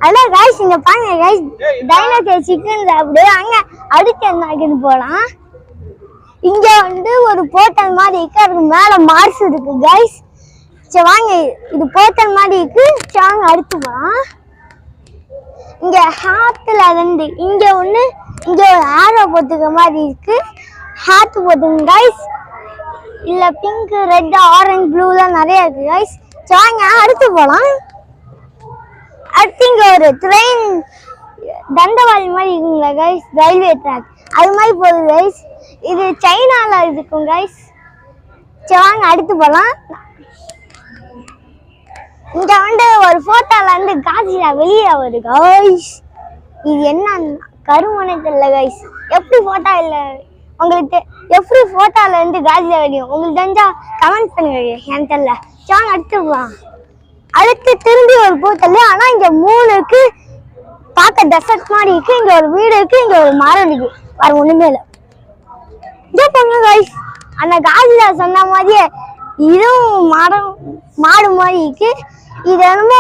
அதான் गाइस இங்க பாருங்க गाइस டைனோசர் சிக்கன் அப்படியே அங்க அடுத்து என்ன போலாம். இங்க வந்து ஒரு போர்ட்டல் மாதிரி இருக்கு, அதுக்கு மேல மார்ஸ் இருக்கு गाइस. சரி வாங்க, இது போர்ட்டல் மாதிரி இருக்கு. வாங்க அடுத்து போலாம். இங்க ஹார்ட்ல ரெண்டு, இங்க ஒண்ணு, இங்க ஒரு ஆரோ போட்டுக்க மாதிரி இருக்கு. ஹார்ட் போட்டுங்க गाइस. இல்ல பிங்க், ரெட், ஆரஞ்சு, ப்ளூலாம் நிறைய இருக்கு गाइस. சரி வாங்க அடுத்து போலாம். அடுத்து இங்க ஒரு ட்ரெயின் தண்டவாளி மாதிரி இருக்குங்களா गाइस, ரயில்வே ட்ராக் அது மாதிரி போகுது गाइस. இது சைனால இருக்கும் गाइस. சரி வாங்க அடுத்து போலாம். இங்க வந்து ஒரு போட்டோல இருந்து காசியா வெளியே வருது गाइस. இது என்ன கருமனே தெரியல गाइस. எப்படி போட்டோ இல்ல உங்களுக்கு எப்படி போட்டோல இருந்து காசியா வெளியும் உங்களுக்கு தெரிஞ்சா கமெண்ட் பண்ணுங்க, எனக்கு தெரியல. சரி வாங்க அடுத்து போலாம். அடுத்து திரும்பி ஒரு போட்டல், ஆனா இங்க மூணு இருக்கு, பார்க்க டெசர்ட் மாதிரி இருக்கு. இங்க ஒரு வீடு இருக்கு, இங்க ஒரு மரம் இருக்கு, வேற ஒண்ணுமே இல்ல. இதே பாருங்க गाइस, அந்த காசியா சொன்ன மாதிரியே இதுவும் மரம் மாடு மாதிரி இருக்கு. இது என்னமோ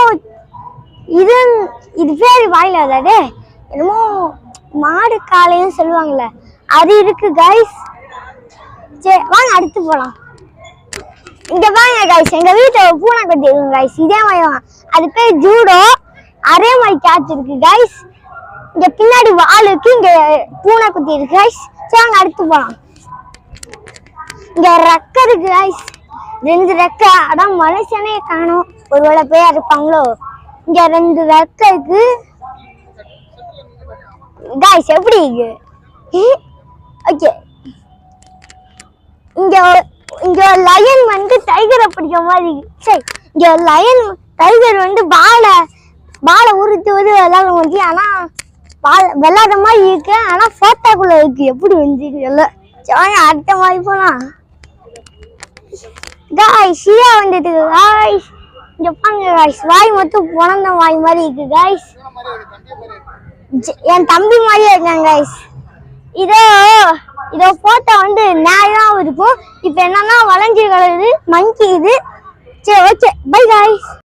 இது பேரு வாயில அதாடே என்னமோ மாடு காளைன்னு சொல்லுவாங்கல்ல, அது இருக்கு गाइस. சரி வாங்க அடுத்து போலாம். இங்க பாருங்க गाइस, எங்க வீட்டுல பூனை கட்டி இருக்கு गाइस. இதே மாதிரி அது பேர் ஜூடோ. அதே மாதிரி கேட் இருக்கு गाइस. இங்க பின்னாடி வால் இருக்கு, இங்க பூனை குட்டி இருக்கு गाइस. சரி வாங்க அடுத்து போலாம். இங்க ரெக்க இருக்கு गाइस, ரெண்டு ரெக்க. அதான் மனுஷனே காணோம், ஒருவேளை பேயா இருப்பாங்களோ. இங்க ரெண்டு ரெக்க இருக்கு गाइस. எப்படி இருக்கு? ஓகே. இங்க லயன் வந்து டைகரை பிடிக்க மாதிரி இருக்கு. சரி, இங்க லயன் டைகர் வந்து பாலை உருட்டு விளையாட முடிஞ்சு, ஆனா விளையாட மாதிரி இருக்கு, ஆனா போட்டோக்குள்ள இருக்கு. எப்படி வந்து அடுத்த மாதிரி போலாம் गाइस. ஷியா வந்துட்டு गाइस. இங்க பாருங்க गाइस, வாய் மட்டும் பிறந்த வாய் மாதிரி இருக்கு गाइस. என் தம்பி மாதிரியே இருக்காங்க गाइस. இதோ போட்டோ வந்து நேரம் இருக்கும். இப்ப என்னன்னா வளைஞ்சு கிடக்குது மங்கி இது. சரி ஓகே, பை गाइस.